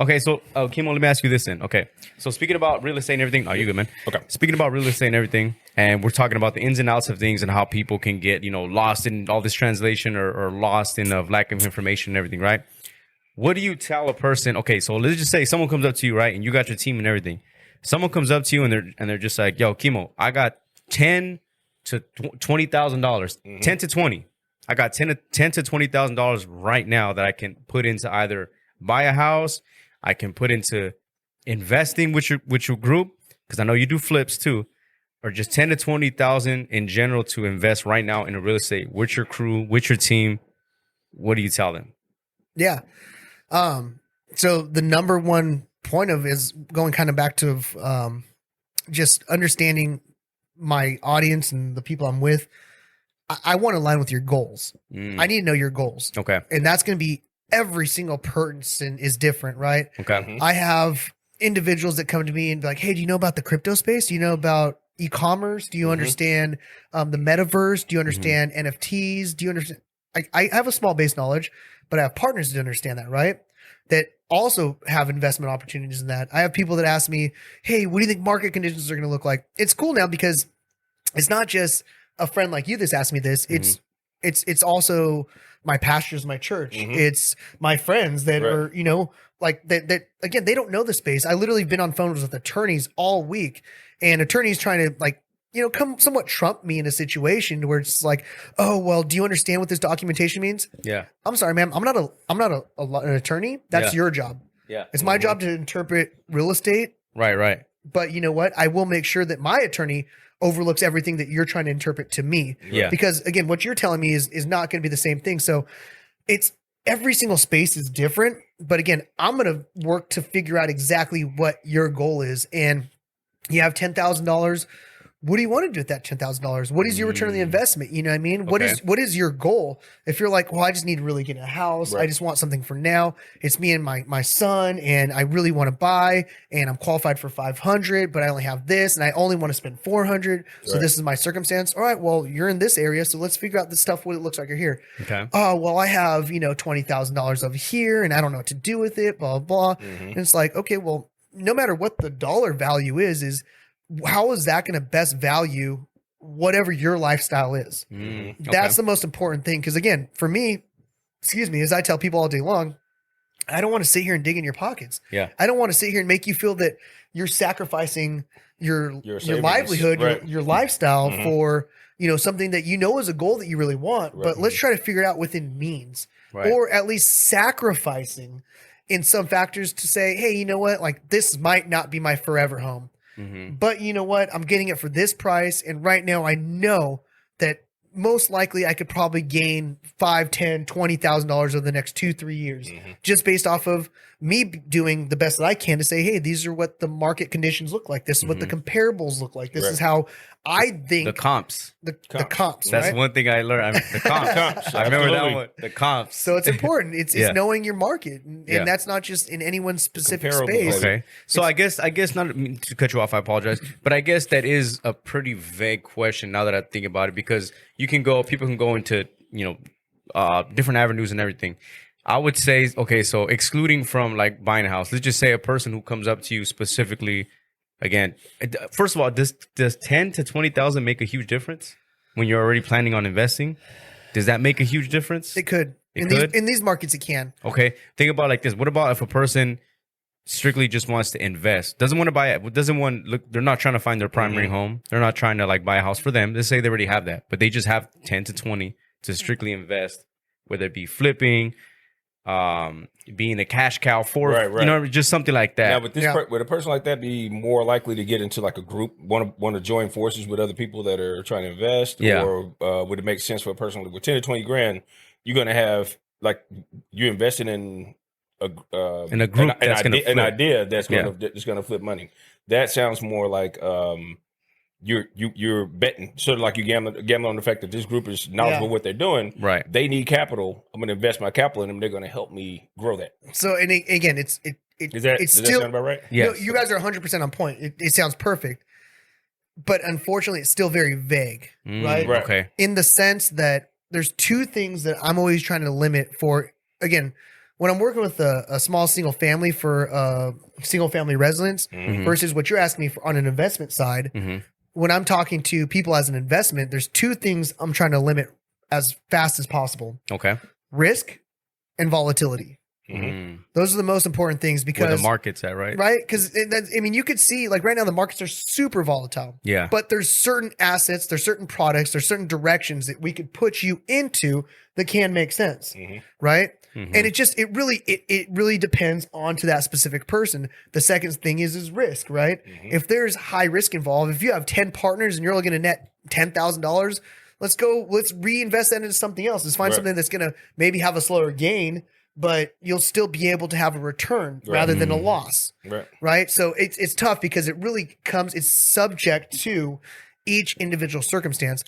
Okay, so Kimo, let me ask you this then. Okay, so speaking about real estate and everything, you good, man? Okay. Speaking about real estate and everything, and we're talking about the ins and outs of things and how people can get lost in all this translation or lost in the lack of information and everything, right? What do you tell a person? Okay, so let's just say someone comes up to you, right, and you got your team and everything. Someone comes up to you and they're just like, "Yo, Kimo, I got $10,000 to $20,000, 10 to 20. I got ten to $20,000 right now that I can put into either buy a house." I can put into investing with your group, because I know you do flips too, or just 10 to 20,000 in general to invest right now in a real estate with your crew, with your team. What do you tell them? Yeah. So the number one point of is going kind of back to just understanding my audience and the people I'm with. I want to align with your goals. I need to know your goals. Okay. And that's going to be every single person is different, right? Okay. I have individuals that come to me and be like, "Hey, do you know about the crypto space? Do you know about e-commerce? Do you understand the metaverse? Do you understand NFTs? Do you understand?" I have a small base knowledge, but I have partners that understand that, right? That also have investment opportunities in that. I have people that ask me, "Hey, what do you think market conditions are going to look like?" It's cool now because it's not just a friend like you that's asked me this. It's also my pastors, my church. It's my friends that are, like that again, they don't know the space. I literally have been on phones with attorneys all week, and attorneys trying to come somewhat trump me in a situation where it's like, "Oh, well, do you understand what this documentation means?" Yeah. I'm sorry, ma'am. I'm not an attorney. That's your job. Yeah. It's my job to interpret real estate. Right. But you know what? I will make sure that my attorney overlooks everything that you're trying to interpret to me. Yeah. Because again, what you're telling me is not going to be the same thing. So it's every single space is different. But again, I'm going to work to figure out exactly what your goal is. And you have $10,000. What do you want to do with that $10,000? What is your return on the investment? You know what I mean? Okay. What is your goal? If you're like, "Well, I just need to really get a house. I just want something for now. It's me and my son, and I really want to buy, and I'm qualified for 500, but I only have this, and I only want to spend 400. So this is my circumstance." All right, well, you're in this area, so let's figure out the stuff what it looks like you're here. Okay. Oh, well, I have $20,000 over here, and I don't know what to do with it. Blah blah. And it's like, okay, well, no matter what the dollar value is how is that going to best value whatever your lifestyle is? That's the most important thing. Because again, for me, as I tell people all day long, I don't want to sit here and dig in your pockets. Yeah. I don't want to sit here and make you feel that you're sacrificing your livelihood, your lifestyle for something that is a goal that you really want. But let's try to figure it out within means, or at least sacrificing in some factors to say, "Hey, you know what? Like this might not be my forever home. But you know what? I'm getting it for this price. And right now I know that most likely I could probably gain $5, $10, $20,000 over the next 2-3 years, just based off of me doing the best that I can to say, hey, these are what the market conditions look like. This is what the comparables look like. This is how I think the comps. The comps. That's right? one thing I learned. The comps. I remember that one. The comps. So it's important. It's knowing your market, and that's not just in anyone's specific space. Okay. So I guess not to cut you off. I apologize, but I guess that is a pretty vague question now that I think about it, because people can go into different avenues and everything. I would say, okay, so excluding from like buying a house, let's just say a person who comes up to you specifically. Again, first of all, does 10 to 20,000 make a huge difference when you're already planning on investing? Does that make a huge difference? It could. In these markets, it can. Okay. Think about it like this. What about if a person strictly just wants to invest, doesn't want to buy it, they're not trying to find their primary home. They're not trying to like buy a house for them. Let's say they already have that, but they just have 10 to 20 to strictly invest, whether it be flipping, being a cash cow for just something like that. Now, would a person like that be more likely to get into like a group, want to join forces with other people that are trying to invest, or would it make sense for a person with 10 to 20 grand? You're going to have like you're investing in a group an idea that's going to flip money. That sounds more like you're betting, sort of like you gambling on the fact that this group is knowledgeable what they're doing. Right. They need capital. I'm going to invest my capital in them. They're going to help me grow that. So, and again, does that sound about right? Yes. You guys are 100% on point. It sounds perfect, but unfortunately, it's still very vague, right? Okay. In the sense that there's two things that I'm always trying to limit for. Again, when I'm working with a small single family for single family residence versus what you're asking me for on an investment side, when I'm talking to people as an investment, there's two things I'm trying to limit as fast as possible. Okay. Risk and volatility. Those are the most important things because where the market's at, right? Right? Because I mean, you could see like right now the markets are super volatile. Yeah. But there's certain assets, there's certain products, there's certain directions that we could put you into that can make sense, right? And it really depends on to that specific person. The second thing is risk, right? If there's high risk involved, if you have 10 partners and you're looking to net $10,000, let's reinvest that into something else. Let's find something that's going to maybe have a slower gain, but you'll still be able to have a return rather than a loss. Right. So it's tough because it's subject to each individual circumstance.